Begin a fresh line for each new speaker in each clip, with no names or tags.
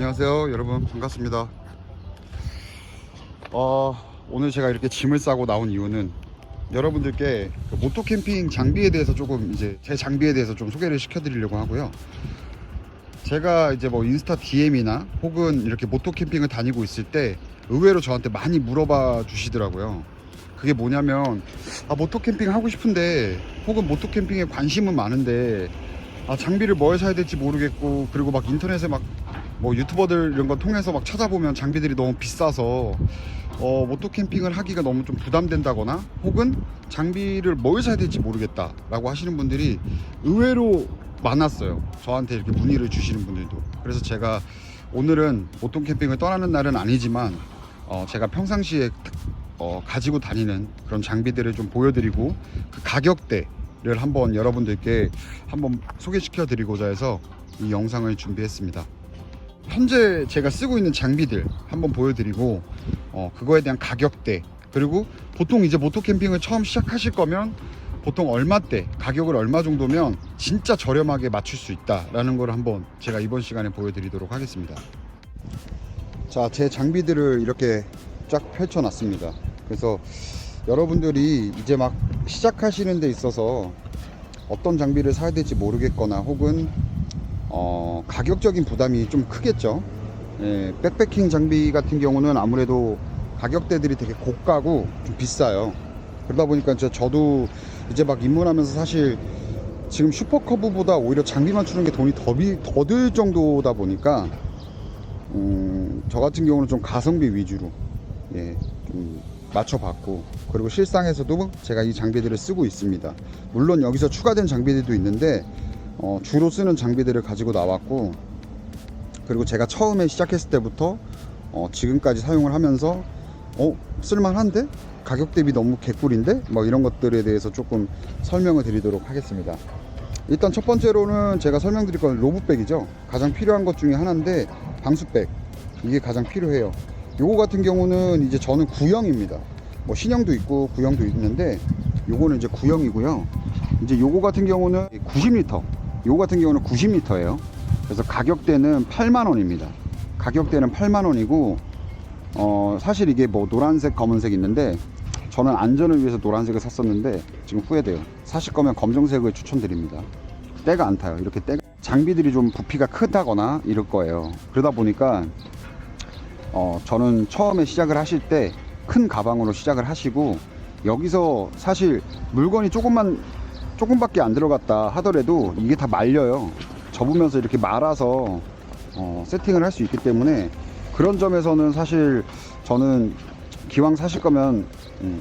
안녕하세요 여러분, 반갑습니다. 오늘 제가 이렇게 짐을 싸고 나온 이유는 여러분들께 그 모토 캠핑 장비에 대해서 조금 이제 제 장비에 대해서 좀 소개를 시켜드리려고 하고요. 제가 이제 뭐 인스타 DM이나 혹은 이렇게 모토 캠핑을 다니고 있을 때 의외로 저한테 많이 물어봐 주시더라고요. 그게 뭐냐면, 모토 캠핑 하고 싶은데, 혹은 모토 캠핑에 관심은 많은데 장비를 뭘 사야 될지 모르겠고, 그리고 막 인터넷에 막 뭐 유튜버들 이런 거 통해서 막 찾아보면 장비들이 너무 비싸서 모토 캠핑을 하기가 너무 좀 부담된다거나, 혹은 장비를 뭘 사야 될지 모르겠다 라고 하시는 분들이 의외로 많았어요. 저한테 이렇게 문의를 주시는 분들도. 그래서 제가 오늘은 모토 캠핑을 떠나는 날은 아니지만 제가 평상시에 가지고 다니는 그런 장비들을 좀 보여드리고, 그 가격대를 한번 여러분들께 한번 소개시켜 드리고자 해서 이 영상을 준비했습니다. 현재 제가 쓰고 있는 장비들 한번 보여드리고, 그거에 대한 가격대, 그리고 보통 이제 모토 캠핑을 처음 시작하실 거면 보통 얼마대, 가격을 얼마 정도면 진짜 저렴하게 맞출 수 있다라는 걸 한번 제가 이번 시간에 보여드리도록 하겠습니다. 자, 제 장비들을 이렇게 쫙 펼쳐 놨습니다. 그래서 여러분들이 이제 막 시작하시는 데 있어서 어떤 장비를 사야 될지 모르겠거나, 혹은 가격적인 부담이 좀 크겠죠. 백패킹 장비 같은 경우는 아무래도 가격대들이 되게 고가고 좀 비싸요. 그러다 보니까 저도 이제 막 입문하면서 사실 지금 슈퍼커브보다 오히려 장비 맞추는 게 돈이 더 들 정도다 보니까 저 같은 경우는 좀 가성비 위주로 좀 맞춰봤고, 그리고 실상에서도 제가 이 장비들을 쓰고 있습니다. 물론 여기서 추가된 장비들도 있는데 주로 쓰는 장비들을 가지고 나왔고, 그리고 제가 처음에 시작했을 때부터 지금까지 사용을 하면서 쓸만한데? 가격 대비 너무 개꿀인데? 뭐 이런 것들에 대해서 조금 설명을 드리도록 하겠습니다. 일단 첫 번째로는 제가 설명드릴 건 로브백이죠. 가장 필요한 것 중에 하나인데, 방수백, 이게 가장 필요해요. 요거 같은 경우는 이제 저는 구형입니다. 뭐 신형도 있고 구형도 있는데, 요거는 이제 구형이고요. 이제 요거 같은 경우는 90리터, 요거 같은 경우는 90리터예요 그래서 가격대는 8만원입니다 가격대는 8만원이고 사실 이게 뭐 노란색 검은색 있는데, 저는 안전을 위해서 노란색을 샀었는데 지금 후회돼요. 사실 거면 검정색을 추천드립니다. 때가 안 타요. 이렇게 장비들이 좀 부피가 크다거나 이럴 거예요. 그러다 보니까 저는 처음에 시작을 하실 때 큰 가방으로 시작을 하시고, 여기서 사실 물건이 조금밖에 안 들어갔다 하더라도 이게 다 말려요. 접으면서 이렇게 말아서 세팅을 할 수 있기 때문에, 그런 점에서는 사실 저는 기왕 사실 거면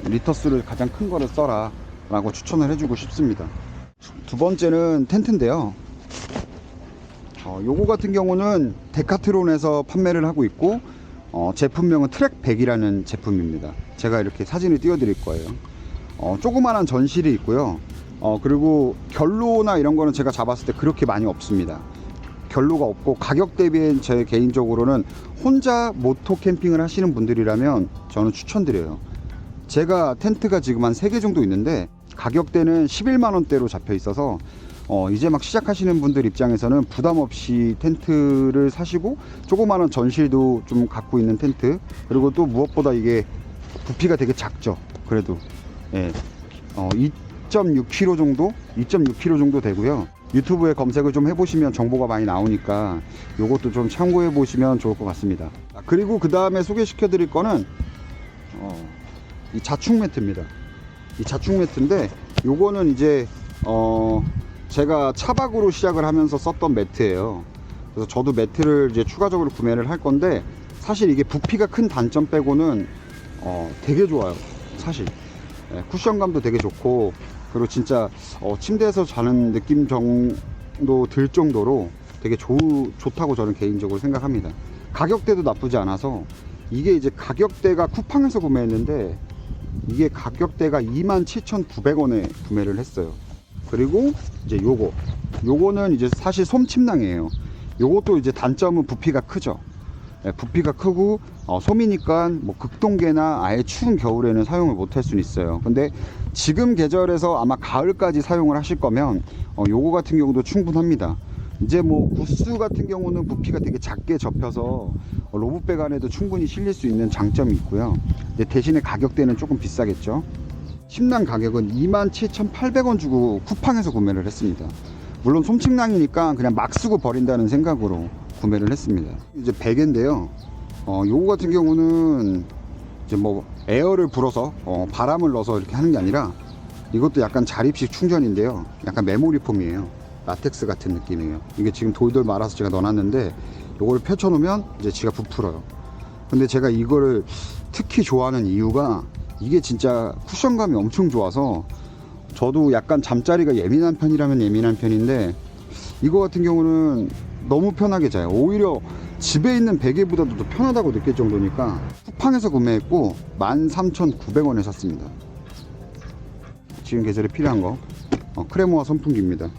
리터수를 가장 큰 거를 써라 라고 추천을 해주고 싶습니다. 두 번째는 텐트인데요. 요거 같은 경우는 데카트론에서 판매를 하고 있고, 제품명은 트랙100이라는 제품입니다. 제가 이렇게 사진을 띄워 드릴 거예요. 조그만한 전실이 있고요. 그리고 결로나 이런 거는 제가 잡았을 때 그렇게 많이 없습니다. 결로가 없고, 가격 대비엔 제 개인적으로는 혼자 모토 캠핑을 하시는 분들이라면 저는 추천드려요. 제가 텐트가 지금 한 3개 정도 있는데 가격대는 11만원대로 잡혀 있어서 이제 막 시작하시는 분들 입장에서는 부담 없이 텐트를 사시고, 조그마한 전실도 좀 갖고 있는 텐트, 그리고 또 무엇보다 이게 부피가 되게 작죠. 그래도 2.6kg 정도 되고요. 유튜브에 검색을 좀 해보시면 정보가 많이 나오니까 요것도 좀 참고해 보시면 좋을 것 같습니다. 그리고 그 다음에 소개시켜 드릴 거는 이 자충 매트입니다. 이 자충 매트인데, 요거는 이제 제가 차박으로 시작을 하면서 썼던 매트예요. 그래서 저도 매트를 이제 추가적으로 구매를 할 건데, 사실 이게 부피가 큰 단점 빼고는 되게 좋아요. 사실 쿠션감도 되게 좋고, 그리고 진짜 침대에서 자는 느낌 정도 들 정도로 되게 좋다고 저는 개인적으로 생각합니다. 가격대도 나쁘지 않아서, 이게 이제 가격대가 쿠팡에서 구매했는데 이게 가격대가 27,900원에 구매를 했어요. 그리고 이제 요거는 이제 사실 솜침낭이에요. 요것도 이제 단점은 부피가 크죠. 부피가 크고 솜이니까 뭐 극동계나 아예 추운 겨울에는 사용을 못할 수는 있어요. 근데 지금 계절에서 아마 가을까지 사용을 하실 거면 요거 같은 경우도 충분합니다. 이제 뭐 구스 같은 경우는 부피가 되게 작게 접혀서 로봇백 안에도 충분히 실릴 수 있는 장점이 있고요. 근데 대신에 가격대는 조금 비싸겠죠. 심란 가격은 27,800원 주고 쿠팡에서 구매를 했습니다. 물론 솜칭랑이니까 그냥 막 쓰고 버린다는 생각으로 구매를 했습니다. 이제 베개인데요. 요거 같은 경우는 이제 뭐 에어를 불어서 바람을 넣어서 이렇게 하는 게 아니라 이것도 약간 자립식 충전인데요. 약간 메모리 폼이에요. 라텍스 같은 느낌이에요. 이게 지금 돌돌 말아서 제가 넣어놨는데 요거를 펼쳐놓으면 이제 지가 부풀어요. 근데 제가 이거를 특히 좋아하는 이유가 이게 진짜 쿠션감이 엄청 좋아서 저도 약간 잠자리가 예민한 편이라면 예민한 편인데 이거 같은 경우는 너무 편하게 자요. 오히려 집에 있는 베개보다도 더 편하다고 느낄 정도니까 쿠팡에서 구매했고 13,900원에 샀습니다. 지금 계절에 필요한 거 크레모아 선풍기입니다.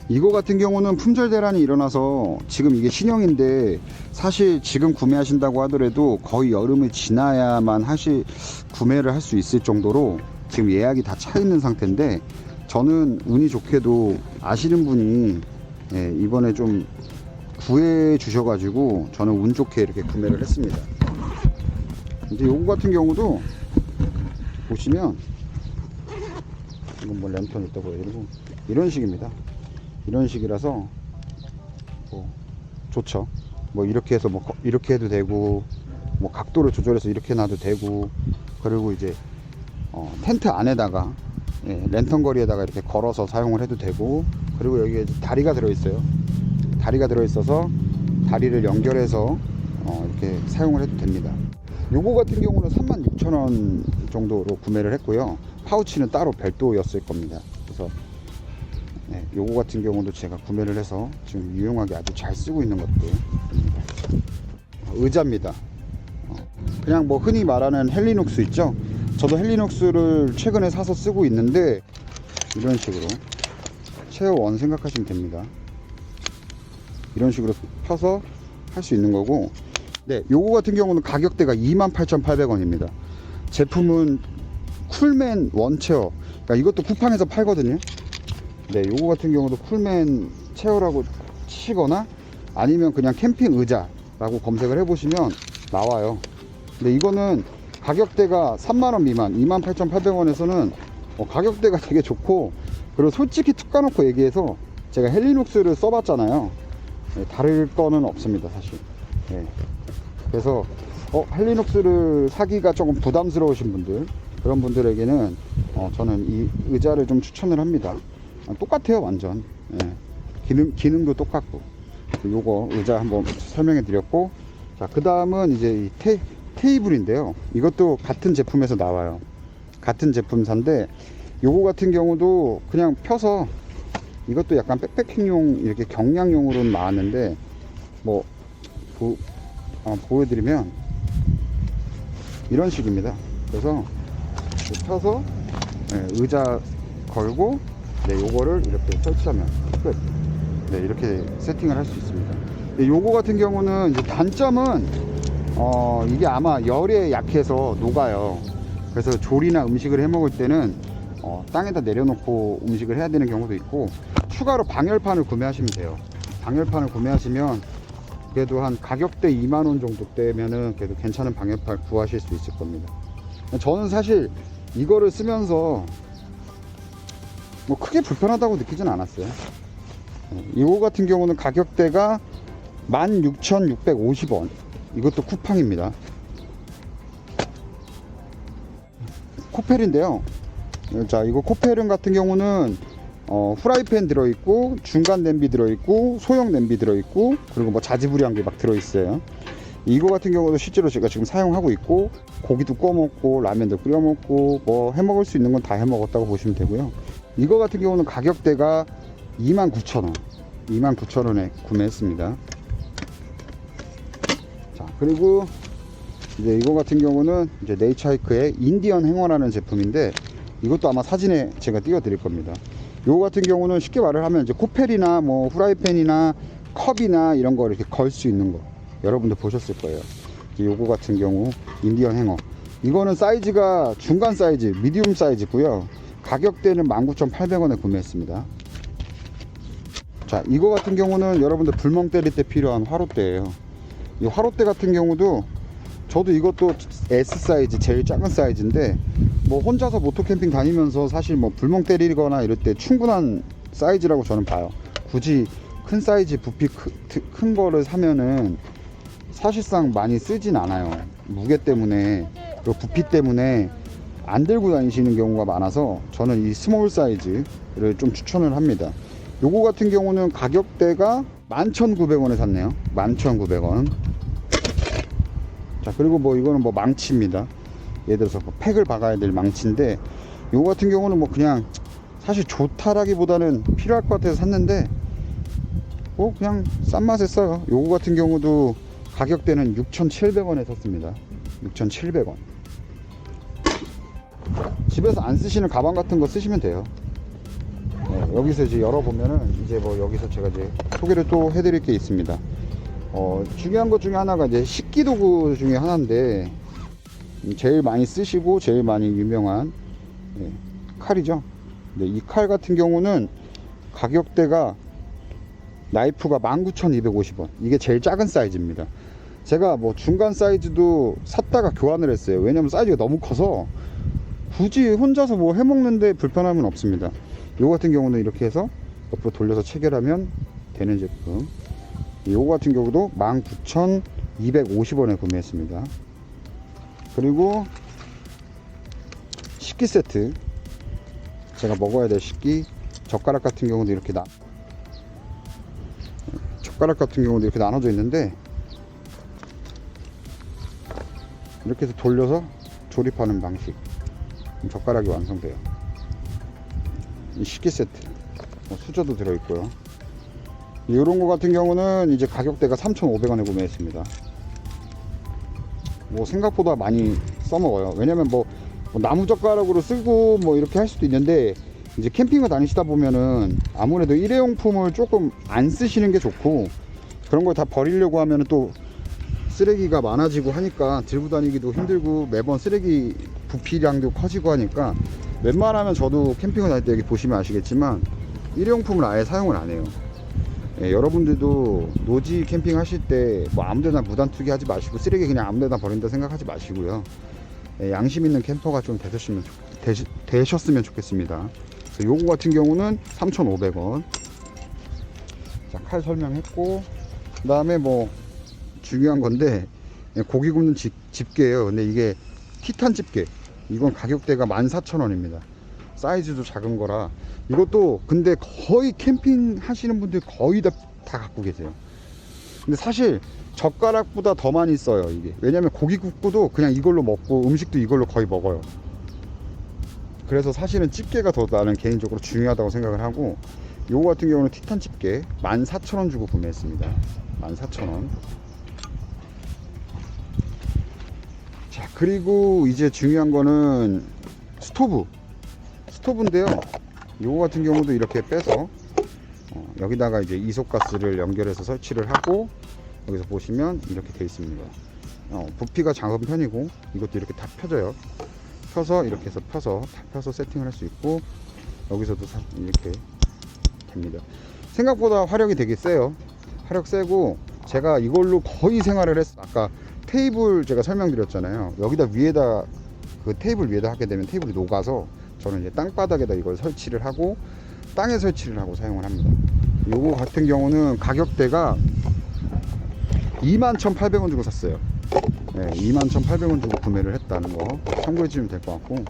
이거 같은 경우는 품절 대란이 일어나서 지금 이게 신형인데 사실 지금 구매하신다고 하더라도 거의 여름을 지나야만 구매를 할 수 있을 정도로 지금 예약이 다 차 있는 상태인데 저는 운이 좋게도 아시는 분이 이번에 좀 구해 주셔가지고 저는 운 좋게 이렇게 구매를 했습니다. 이제 요거 같은 경우도 보시면 이건 뭐 랜턴 있다고 해야 되고 이런 식입니다. 이런 식이라서 뭐 좋죠. 뭐 이렇게 해서 뭐 이렇게 해도 되고 뭐 각도를 조절해서 이렇게 놔도 되고 그리고 이제 텐트 안에다가 랜턴 거리에다가 이렇게 걸어서 사용을 해도 되고 그리고 여기에 다리가 들어있어요. 다리가 들어있어서 다리를 연결해서 이렇게 사용을 해도 됩니다. 요거 같은 경우는 36,000원 정도로 구매를 했고요. 파우치는 따로 별도였을 겁니다. 그래서 요거 같은 경우도 제가 구매를 해서 지금 유용하게 아주 잘 쓰고 있는 것들입니다. 의자입니다. 그냥 뭐 흔히 말하는 헬리눅스 있죠. 저도 헬리눅스를 최근에 사서 쓰고 있는데 이런 식으로 체어원 생각하시면 됩니다. 이런 식으로 펴서 할 수 있는 거고 요거 같은 경우는 가격대가 28,800원입니다 제품은 쿨맨 원체어, 그러니까 이것도 쿠팡에서 팔거든요. 요거 같은 경우도 쿨맨 체어라고 치시거나 아니면 그냥 캠핑 의자라고 검색을 해보시면 나와요. 근데 이거는 가격대가 3만원 미만 28,800원에서는 가격대가 되게 좋고, 그리고 솔직히 툭 까놓고 얘기해서 제가 헬리눅스를 써봤잖아요. 다를 거는 없습니다 사실. 그래서 헬리눅스를 사기가 조금 부담스러우신 분들, 그런 분들에게는 저는 이 의자를 좀 추천을 합니다. 똑같아요 완전. 기능도 똑같고. 요거 의자 한번 설명해 드렸고, 자 그 다음은 이제 이 테이블인데요. 이것도 같은 제품에서 나와요. 같은 제품사인데 요거 같은 경우도 그냥 펴서, 이것도 약간 백패킹용 이렇게 경량용으로는 나왔는데 뭐 보여드리면 이런 식입니다. 그래서 펴서 의자 걸고 요거를 이렇게 설치하면 끝. 이렇게 세팅을 할 수 있습니다. 요거 같은 경우는 이제 단점은 이게 아마 열에 약해서 녹아요. 그래서 조리나 음식을 해 먹을 때는 땅에다 내려놓고 음식을 해야 되는 경우도 있고, 추가로 방열판을 구매하시면 돼요. 방열판을 구매하시면 그래도 한 가격대 2만원 정도 되면은 그래도 괜찮은 방열판 구하실 수 있을 겁니다. 저는 사실 이거를 쓰면서 뭐 크게 불편하다고 느끼진 않았어요. 이거 같은 경우는 가격대가 16,650원. 이것도 쿠팡입니다. 코펠인데요. 자, 이거 코펠은 같은 경우는 후라이팬 들어있고, 중간 냄비 들어있고, 소형 냄비 들어있고, 그리고 뭐 자지부리한 게 막 들어있어요. 이거 같은 경우도 실제로 제가 지금 사용하고 있고, 고기도 구워 먹고 라면도 끓여 먹고 뭐 해먹을 수 있는 건 다 해먹었다고 보시면 되고요. 이거 같은 경우는 가격대가 29,000원 29,000원에 구매했습니다. 자, 그리고 이제 이거 같은 경우는 이제 네이처하이크의 인디언 행어라는 제품인데, 이것도 아마 사진에 제가 띄워 드릴 겁니다. 요거 같은 경우는 쉽게 말을 하면 이제 코펠이나 뭐 후라이팬이나 컵이나 이런 거 이렇게 걸 수 있는 거 여러분들 보셨을 거예요. 요거 같은 경우 인디언 행어, 이거는 사이즈가 중간 사이즈, 미디움 사이즈고요. 가격대는 19,800원에 구매했습니다. 자, 이거 같은 경우는 여러분들 불멍 때릴 때 필요한 화롯대예요. 이 화롯대 같은 경우도 저도 이것도 S 사이즈, 제일 작은 사이즈인데 뭐 혼자서 모토 캠핑 다니면서 사실 뭐 불멍 때리거나 이럴 때 충분한 사이즈라고 저는 봐요. 굳이 큰 사이즈 부피 큰 거를 사면은 사실상 많이 쓰진 않아요. 무게 때문에, 그리고 부피 때문에 안 들고 다니시는 경우가 많아서 저는 이 스몰 사이즈를 좀 추천을 합니다. 요거 같은 경우는 가격대가 11,900원에 샀네요. 11,900원. 자, 그리고 뭐 이거는 뭐 망치입니다. 예를 들어서 뭐 팩을 박아야 될 망치인데, 요거 같은 경우는 뭐 그냥 사실 좋다라기보다는 필요할 것 같아서 샀는데 뭐 그냥 싼 맛에 써요. 요거 같은 경우도 가격대는 6,700원에 샀습니다. 6,700원. 집에서 안 쓰시는 가방 같은 거 쓰시면 돼요. 네, 여기서 이제 열어보면은 이제 뭐 여기서 제가 이제 소개를 또 해드릴 게 있습니다. 중요한 것 중에 하나가 이제 식기 도구 중에 하나인데, 제일 많이 쓰시고 제일 많이 유명한 칼이죠. 네, 이 칼 같은 경우는 가격대가 나이프가 19,250원. 이게 제일 작은 사이즈입니다. 제가 뭐 중간 사이즈도 샀다가 교환을 했어요. 왜냐면 사이즈가 너무 커서 굳이 혼자서 뭐 해먹는데 불편함은 없습니다. 요거 같은 경우는 이렇게 해서 옆으로 돌려서 체결하면 되는 제품. 요거 같은 경우도 19,250원에 구매했습니다. 그리고 식기 세트, 제가 먹어야 될 식기, 젓가락 같은 경우도 이렇게 젓가락 같은 경우도 이렇게 나눠져 있는데, 이렇게 해서 돌려서 조립하는 방식, 젓가락이 완성돼요. 이 식기 세트, 수저도 들어있고요. 이런 거 같은 경우는 이제 가격대가 3,500원에 구매했습니다. 뭐 생각보다 많이 써먹어요. 왜냐면 뭐 나무 젓가락으로 쓰고 뭐 이렇게 할 수도 있는데, 이제 캠핑을 다니시다 보면은 아무래도 일회용품을 조금 안 쓰시는 게 좋고, 그런 걸 다 버리려고 하면은 또 쓰레기가 많아지고 하니까 들고 다니기도 힘들고 매번 쓰레기 부피량도 커지고 하니까, 웬만하면 저도 캠핑을 다닐 때 여기 보시면 아시겠지만 일회용품을 아예 사용을 안 해요. 여러분들도 노지 캠핑 하실 때 뭐 아무데나 무단 투기하지 마시고 쓰레기 그냥 아무데나 버린다 생각하지 마시고요. 양심 있는 캠퍼가 좀 되셨으면 좋겠습니다. 요거 같은 경우는 3,500원. 자, 칼 설명했고, 그 다음에 뭐 중요한 건데 고기 굽는 집게예요. 근데 이게 티탄 집게, 이건 가격대가 14,000원입니다 사이즈도 작은 거라. 이것도 근데 거의 캠핑 하시는 분들 거의 다 갖고 계세요. 근데 사실 젓가락보다 더 많이 써요 이게. 왜냐면 고기 굽고도 그냥 이걸로 먹고 음식도 이걸로 거의 먹어요. 그래서 사실은 집게가 더 나는 개인적으로 중요하다고 생각을 하고, 요거 같은 경우는 티탄 집게 14,000원 주고 구매했습니다. 14,000원. 자, 그리고 이제 중요한 거는 스토브인데요. 요거 같은 경우도 이렇게 빼서 여기다가 이제 이소가스를 연결해서 설치를 하고, 여기서 보시면 이렇게 되어 있습니다. 부피가 작은 편이고 이것도 이렇게 다 펴져요. 펴서 이렇게 해서 펴서 세팅을 할 수 있고, 여기서도 이렇게 됩니다. 생각보다 화력이 되게 세요. 화력 세고, 제가 이걸로 거의 생활을 했어요. 아까 테이블 제가 설명드렸잖아요. 여기다 위에다, 그 테이블 위에다 하게 되면 테이블이 녹아서 저는 이제 땅바닥에다 이걸 설치를 하고 땅에 설치를 하고 사용을 합니다. 요거 같은 경우는 가격대가 21,800원 주고 샀어요. 네, 21,800원 주고 구매를 했다는 거 참고해 주시면 될 것 같고,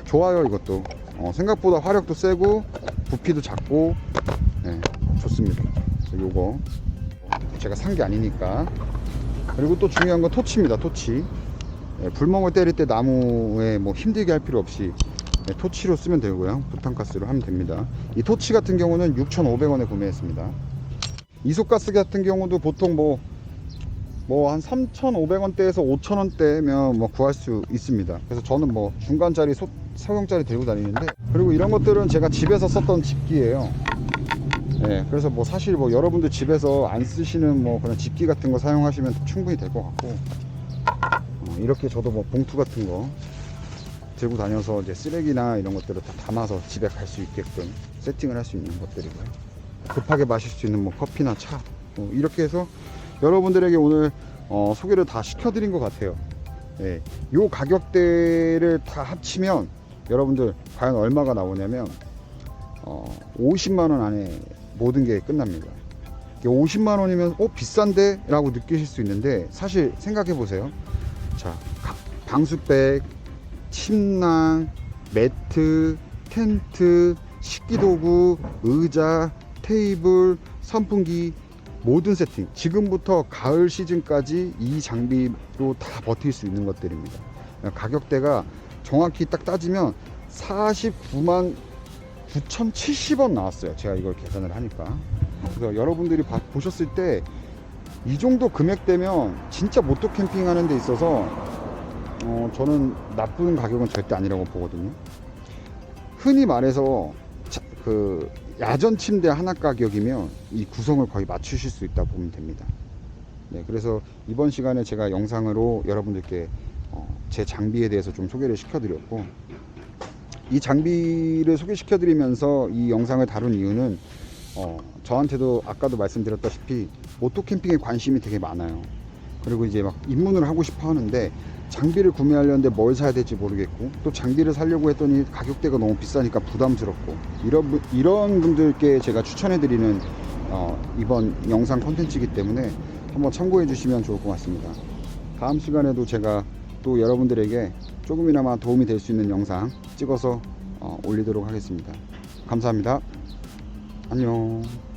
좋아요. 이것도 생각보다 화력도 세고 부피도 작고, 네, 좋습니다. 그래서 요거 제가 산 게 아니니까. 그리고 또 중요한 건 토치입니다. 토치. 불멍을 때릴 때 나무에 뭐 힘들게 할 필요 없이 토치로 쓰면 되고요. 부탄가스로 하면 됩니다. 이 토치 같은 경우는 6,500원에 구매했습니다. 이소가스 같은 경우도 보통 뭐 한 3,500원대에서 5,000원대면 뭐 구할 수 있습니다. 그래서 저는 뭐 중간짜리 소형짜리 들고 다니는데, 그리고 이런 것들은 제가 집에서 썼던 집기예요. 네, 그래서 뭐 사실 뭐 여러분들 집에서 안 쓰시는 뭐 그런 집기 같은 거 사용하시면 충분히 될 것 같고, 이렇게 저도 뭐 봉투 같은 거 들고 다녀서 이제 쓰레기나 이런 것들을 다 담아서 집에 갈 수 있게끔 세팅을 할 수 있는 것들이고요. 급하게 마실 수 있는 뭐 커피나 차 이렇게 해서 여러분들에게 오늘 소개를 다 시켜드린 것 같아요. 네, 요 가격대를 다 합치면 여러분들 과연 얼마가 나오냐면 50만원 안에 모든 게 끝납니다. 50만원이면 비싼데? 라고 느끼실 수 있는데 사실 생각해 보세요. 자, 방수백, 침낭, 매트, 텐트, 식기도구, 의자, 테이블, 선풍기 모든 세팅, 지금부터 가을 시즌까지 이 장비로 다 버틸 수 있는 것들입니다. 가격대가 정확히 딱 따지면 49만 9,070원 나왔어요. 제가 이걸 계산을 하니까. 그래서 여러분들이 보셨을 때 이 정도 금액대면 진짜 모토 캠핑 하는 데 있어서 저는 나쁜 가격은 절대 아니라고 보거든요. 흔히 말해서 그 야전 침대 하나 가격이면 이 구성을 거의 맞추실 수 있다고 보면 됩니다. 네, 그래서 이번 시간에 제가 영상으로 여러분들께 제 장비에 대해서 좀 소개를 시켜드렸고, 이 장비를 소개시켜 드리면서 이 영상을 다룬 이유는 저한테도 아까도 말씀드렸다시피 모토 캠핑에 관심이 되게 많아요. 그리고 이제 막 입문을 하고 싶어 하는데 장비를 구매하려는데 뭘 사야 될지 모르겠고, 또 장비를 사려고 했더니 가격대가 너무 비싸니까 부담스럽고, 이런 분들께 제가 추천해 드리는 이번 영상 컨텐츠이기 때문에 한번 참고해 주시면 좋을 것 같습니다. 다음 시간에도 제가 또 여러분들에게 조금이나마 도움이 될 수 있는 영상 찍어서 올리도록 하겠습니다. 감사합니다. 안녕.